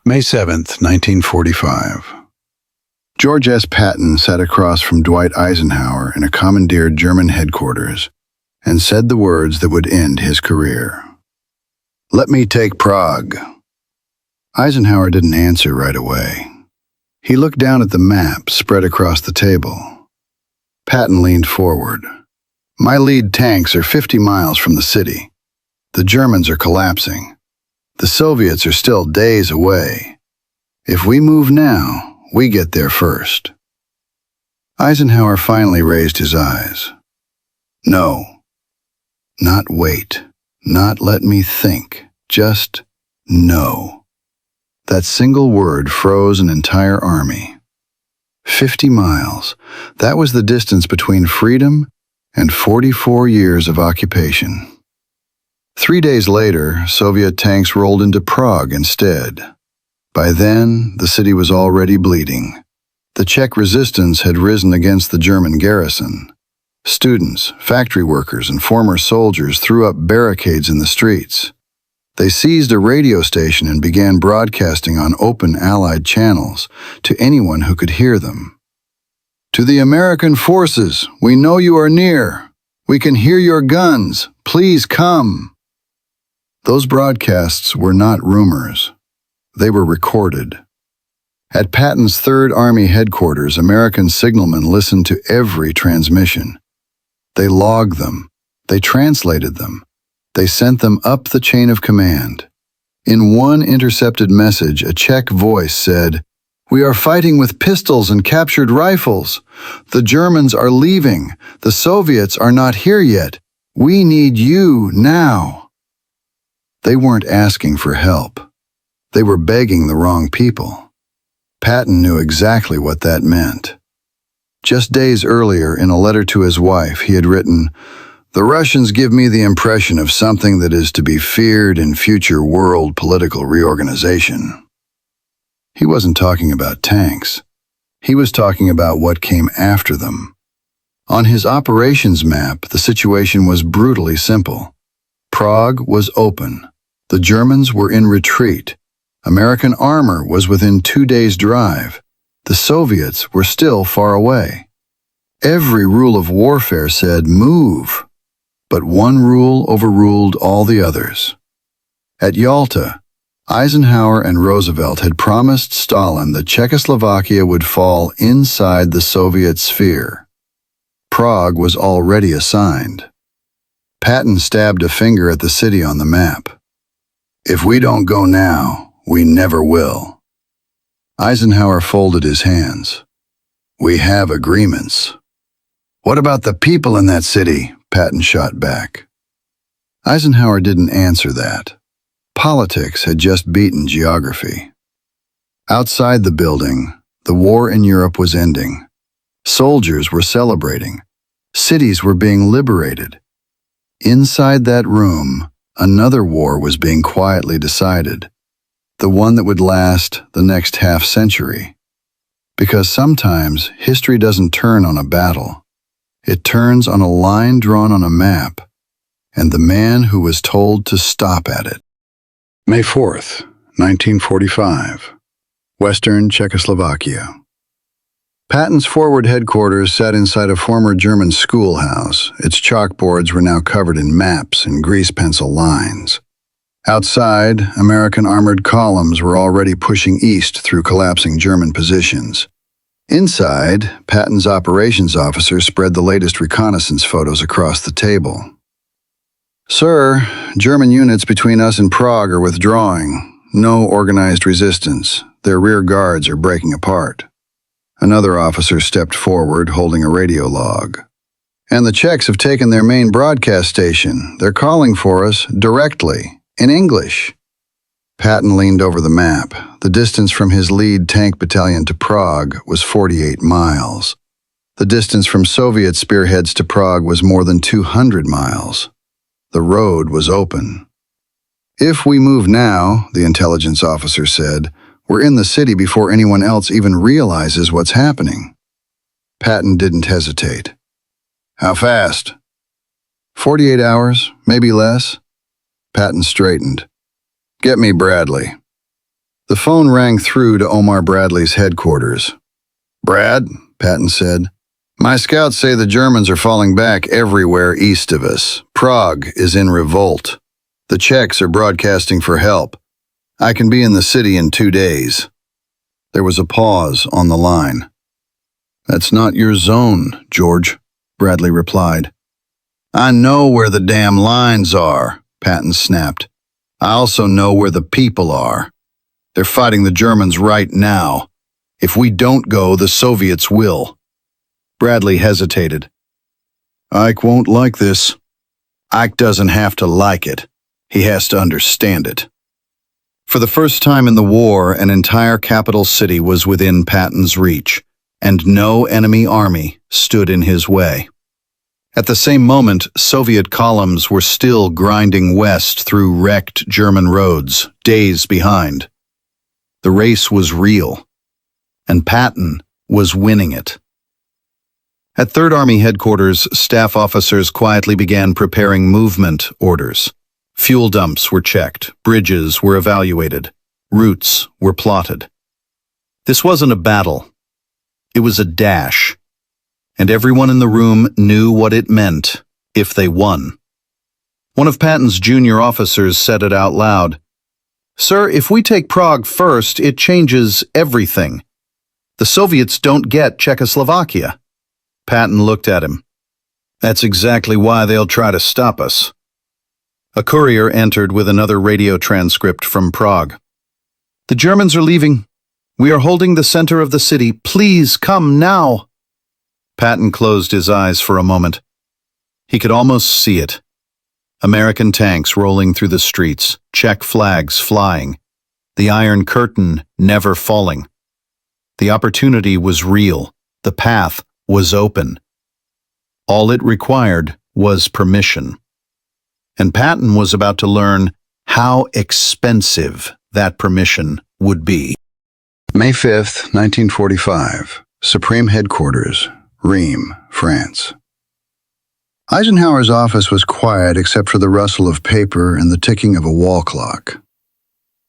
May 7, 1945. George S. Patton sat across from Dwight Eisenhower in a commandeered German headquarters and said the words that would end his career. "Let me take Prague." Eisenhower didn't answer right away. He looked down at the map spread across the table. Patton leaned forward. "My lead tanks are 50 miles from the city. The Germans are collapsing. The Soviets are still days away. If we move now, we get there first." Eisenhower finally raised his eyes. "No. Not wait. Not let me think. Just no." That single word froze an entire army. 50 miles. That was the distance between freedom and 44 years of occupation. 3 days later, Soviet tanks rolled into Prague instead. By then, the city was already bleeding. The Czech resistance had risen against the German garrison. Students, factory workers, and former soldiers threw up barricades in the streets. They seized a radio station and began broadcasting on open Allied channels to anyone who could hear them. "To the American forces, we know you are near. We can hear your guns. Please come." Those broadcasts were not rumors. They were recorded. At Patton's 3rd Army headquarters, American signalmen listened to every transmission. They logged them. They translated them. They sent them up the chain of command. In one intercepted message, a Czech voice said, "We are fighting with pistols and captured rifles. The Germans are leaving. The Soviets are not here yet. We need you now." They weren't asking for help. They were begging the wrong people. Patton knew exactly what that meant. Just days earlier, in a letter to his wife, he had written, "The Russians give me the impression of something that is to be feared in future world political reorganization." He wasn't talking about tanks. He was talking about what came after them. On his operations map, the situation was brutally simple. Prague was open. The Germans were in retreat. American armor was within 2 days' drive. The Soviets were still far away. Every rule of warfare said move, but one rule overruled all the others. At Yalta, Eisenhower and Roosevelt had promised Stalin that Czechoslovakia would fall inside the Soviet sphere. Prague was already assigned. Patton stabbed a finger at the city on the map. "If we don't go now, we never will." Eisenhower folded his hands. "We have agreements." "What about the people in that city?" Patton shot back. Eisenhower didn't answer that. Politics had just beaten geography. Outside the building, the war in Europe was ending. Soldiers were celebrating. Cities were being liberated. Inside that room, another war was being quietly decided, the one that would last the next half-century. Because sometimes history doesn't turn on a battle. It turns on a line drawn on a map, and the man who was told to stop at it. May 4th, 1945, Western Czechoslovakia. Patton's forward headquarters sat inside a former German schoolhouse. Its chalkboards were now covered in maps and grease pencil lines. Outside, American armored columns were already pushing east through collapsing German positions. Inside, Patton's operations officer spread the latest reconnaissance photos across the table. "Sir, German units between us and Prague are withdrawing. No organized resistance. Their rear guards are breaking apart." Another officer stepped forward, holding a radio log. "And the Czechs have taken their main broadcast station. They're calling for us directly, in English." Patton leaned over the map. The distance from his lead tank battalion to Prague was 48 miles. The distance from Soviet spearheads to Prague was more than 200 miles. The road was open. "If we move now," the intelligence officer said, "we're in the city before anyone else even realizes what's happening." Patton didn't hesitate. "How fast?" 48 hours, maybe less." Patton straightened. "Get me Bradley." The phone rang through to Omar Bradley's headquarters. "Brad," Patton said, "my scouts say the Germans are falling back everywhere east of us. Prague is in revolt. The Czechs are broadcasting for help. I can be in the city in 2 days." There was a pause on the line. "That's not your zone, George," Bradley replied. "I know where the damn lines are," Patton snapped. "I also know where the people are. They're fighting the Germans right now. If we don't go, the Soviets will." Bradley hesitated. "Ike won't like this." "Ike doesn't have to like it. He has to understand it." For the first time in the war, an entire capital city was within Patton's reach, and no enemy army stood in his way. At the same moment, Soviet columns were still grinding west through wrecked German roads, days behind. The race was real, and Patton was winning it. At Third Army headquarters, staff officers quietly began preparing movement orders. Fuel dumps were checked, bridges were evaluated, routes were plotted. This wasn't a battle. It was a dash, and everyone in the room knew what it meant if they won. One of Patton's junior officers said it out loud. "Sir, if we take Prague first, it changes everything. The Soviets don't get Czechoslovakia." Patton looked at him. "That's exactly why they'll try to stop us." A courier entered with another radio transcript from Prague. "The Germans are leaving. We are holding the center of the city. Please come now." Patton closed his eyes for a moment. He could almost see it. American tanks rolling through the streets, Czech flags flying, the Iron Curtain never falling. The opportunity was real. The path was open. All it required was permission. And Patton was about to learn how expensive that permission would be. May 5th, 1945. Supreme Headquarters, Reims, France. Eisenhower's office was quiet except for the rustle of paper and the ticking of a wall clock.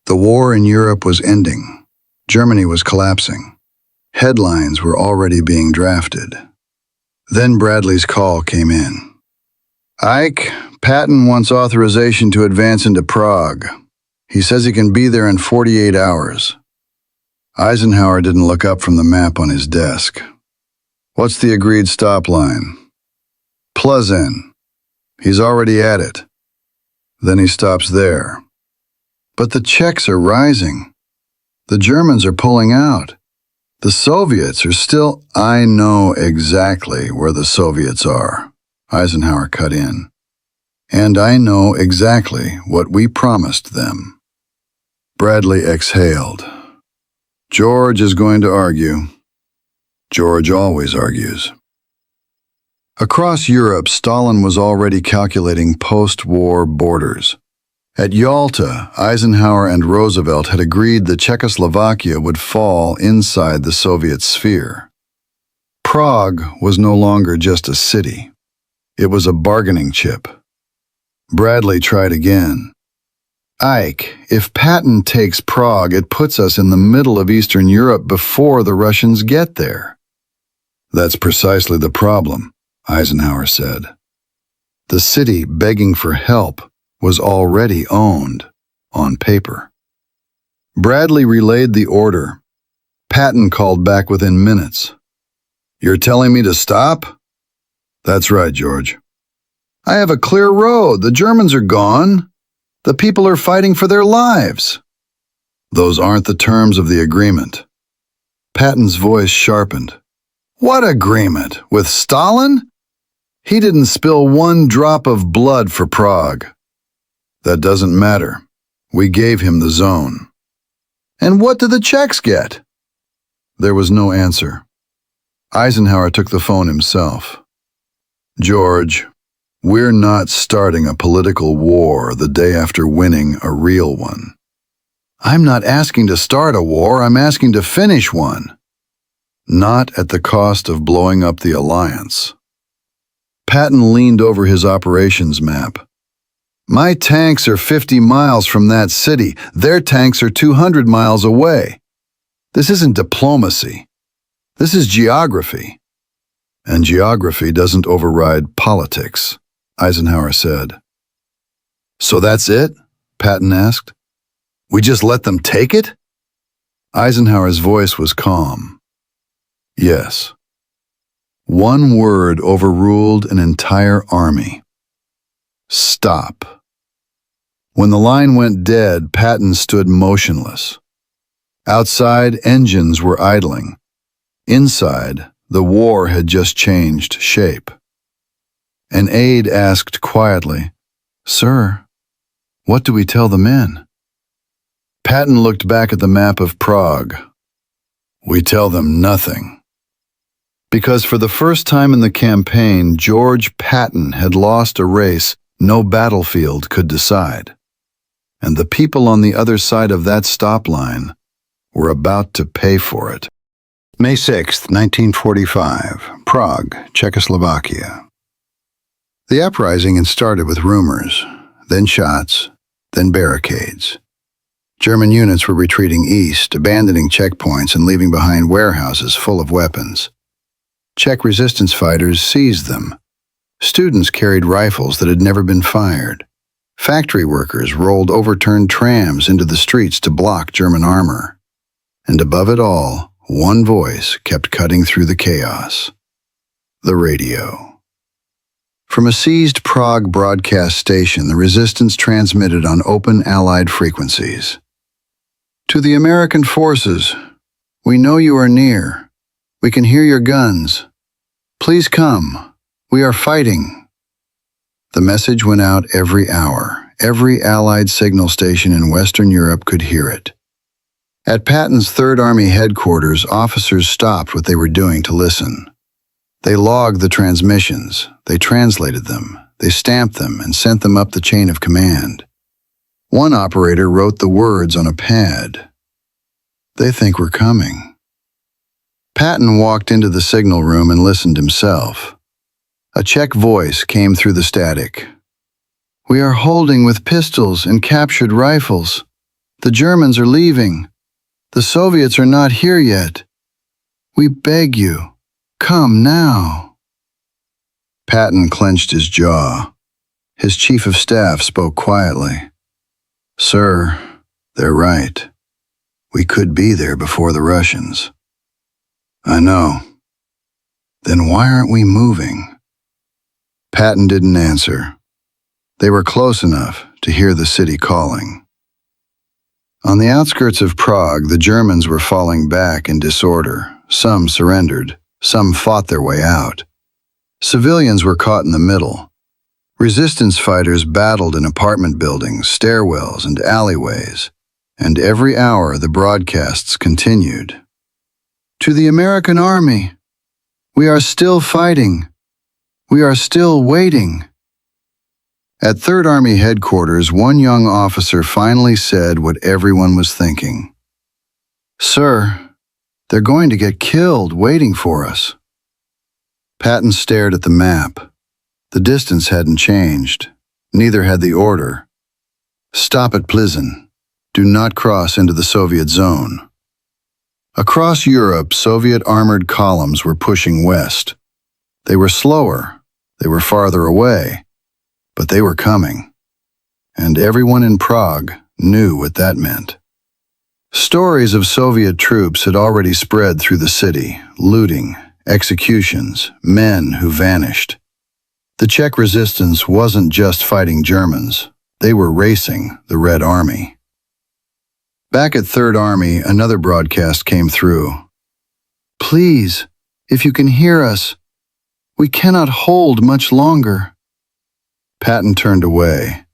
The war in Europe was ending. Germany was collapsing. Headlines were already being drafted. Then Bradley's call came in. "Ike, Patton wants authorization to advance into Prague. He says he can be there in 48 hours. Eisenhower didn't look up from the map on his desk. "What's the agreed stop line?" "Plzen. He's already at it." Then he stops there. "But the Czechs are rising. The Germans are pulling out. The Soviets are still—" "I know exactly where the Soviets are," Eisenhower cut in. "And I know exactly what we promised them." Bradley exhaled. George is going to argue. George always argues. Across Europe, Stalin was already calculating post-war borders. At Yalta, Eisenhower and Roosevelt had agreed that Czechoslovakia would fall inside the Soviet sphere. Prague was no longer just a city. It was a bargaining chip. Bradley tried again. "Ike, if Patton takes Prague, it puts us in the middle of Eastern Europe before the Russians get there." "That's precisely the problem," Eisenhower said. The city begging for help was already owned on paper. Bradley relayed the order. Patton called back within minutes. "You're telling me to stop?" "That's right, George. I have a clear road. The Germans are gone. The people are fighting for their lives." "Those aren't the terms of the agreement." Patton's voice sharpened. "What agreement? With Stalin? He didn't spill one drop of blood for Prague." "That doesn't matter. We gave him the zone." "And what did the Czechs get?" There was no answer. Eisenhower took the phone himself. "George, we're not starting a political war the day after winning a real one." "I'm not asking to start a war, I'm asking to finish one." "Not at the cost of blowing up the alliance." Patton leaned over his operations map. My tanks are 50 miles from that city. Their tanks are 200 miles away. This isn't diplomacy. This is geography. And geography doesn't override politics, Eisenhower said. So that's it? Patton asked. We just let them take it? Eisenhower's voice was calm. Yes. One word overruled an entire army. Stop. When the line went dead, Patton stood motionless. Outside, engines were idling. Inside, the war had just changed shape. An aide asked quietly, "Sir, what do we tell the men?" Patton looked back at the map of Prague. We tell them nothing. Because for the first time in the campaign, George Patton had lost a race no battlefield could decide. And the people on the other side of that stop line were about to pay for it. May 6, 1945, Prague, Czechoslovakia. The uprising had started with rumors, then shots, then barricades. German units were retreating east, abandoning checkpoints and leaving behind warehouses full of weapons. Czech resistance fighters seized them. Students carried rifles that had never been fired. Factory workers rolled overturned trams into the streets to block German armor. And above it all, one voice kept cutting through the chaos. The radio. From a seized Prague broadcast station, the resistance transmitted on open Allied frequencies. To the American forces, we know you are near. We can hear your guns. Please come. We are fighting. The message went out every hour. Every Allied signal station in Western Europe could hear it. At Patton's Third Army headquarters, officers stopped what they were doing to listen. They logged the transmissions, they translated them, they stamped them and sent them up the chain of command. One operator wrote the words on a pad. They think we're coming. Patton walked into the signal room and listened himself. A Czech voice came through the static. We are holding with pistols and captured rifles. The Germans are leaving. The Soviets are not here yet. We beg you, come now. Patton clenched his jaw. His chief of staff spoke quietly. Sir, they're right. We could be there before the Russians. I know. Then why aren't we moving? Patton didn't answer. They were close enough to hear the city calling. On the outskirts of Prague, the Germans were falling back in disorder. Some surrendered, some fought their way out. Civilians were caught in the middle. Resistance fighters battled in apartment buildings, stairwells, and alleyways, and every hour the broadcasts continued. To the American Army, we are still fighting. We are still waiting. At Third Army headquarters, one young officer finally said what everyone was thinking. Sir, they're going to get killed waiting for us. Patton stared at the map. The distance hadn't changed. Neither had the order. Stop at Plzeň. Do not cross into the Soviet zone. Across Europe, Soviet armored columns were pushing west. They were slower. They were farther away. But they were coming. And everyone in Prague knew what that meant. Stories of Soviet troops had already spread through the city, looting, executions, men who vanished. The Czech resistance wasn't just fighting Germans. They were racing the Red Army. Back at Third Army, another broadcast came through. Please, if you can hear us, we cannot hold much longer. Patton turned away.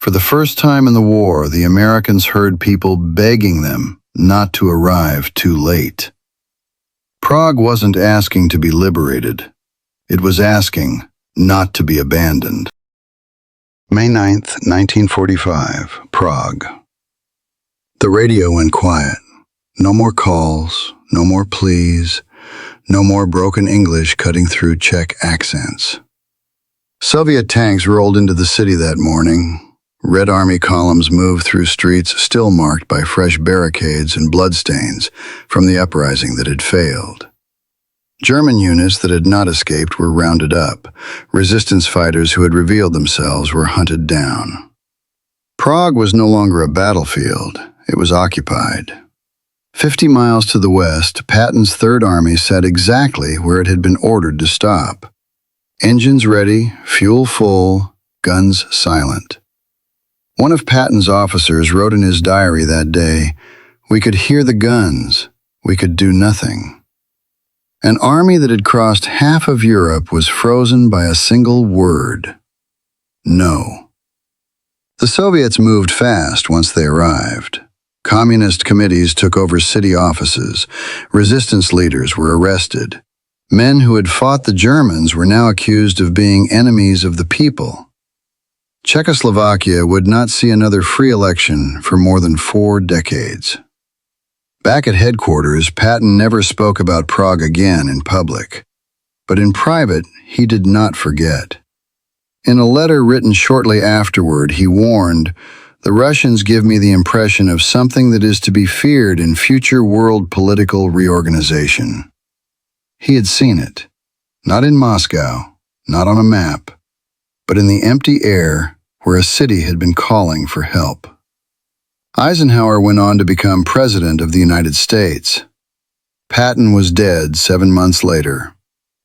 For the first time in the war, the Americans heard people begging them not to arrive too late. Prague wasn't asking to be liberated. It was asking not to be abandoned. May 9th, 1945, Prague. The radio went quiet. No more calls, no more pleas, no more broken English cutting through Czech accents. Soviet tanks rolled into the city that morning. Red Army columns moved through streets still marked by fresh barricades and bloodstains from the uprising that had failed. German units that had not escaped were rounded up. Resistance fighters who had revealed themselves were hunted down. Prague was no longer a battlefield. It was occupied. 50 miles to the west, Patton's Third Army sat exactly where it had been ordered to stop. Engines ready, fuel full, guns silent. One of Patton's officers wrote in his diary that day, "We could hear the guns. We could do nothing." An army that had crossed half of Europe was frozen by a single word: no. The Soviets moved fast once they arrived. Communist committees took over city offices. Resistance leaders were arrested. Men who had fought the Germans were now accused of being enemies of the people. Czechoslovakia would not see another free election for more than 4 decades. Back at headquarters, Patton never spoke about Prague again in public. But in private, he did not forget. In a letter written shortly afterward, he warned, "The Russians give me the impression of something that is to be feared in future world political reorganization." He had seen it, not in Moscow, not on a map, but in the empty air where a city had been calling for help. Eisenhower went on to become President of the United States. Patton was dead 7 months later,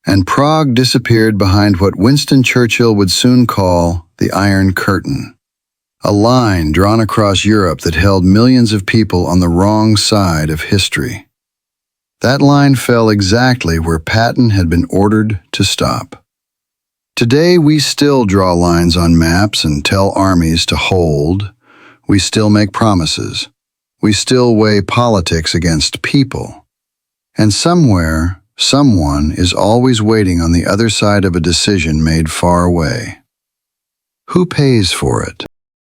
and Prague disappeared behind what Winston Churchill would soon call the Iron Curtain, a line drawn across Europe that held millions of people on the wrong side of history. That line fell exactly where Patton had been ordered to stop. Today, we still draw lines on maps and tell armies to hold. We still make promises. We still weigh politics against people. And somewhere, someone is always waiting on the other side of a decision made far away. Who pays for it?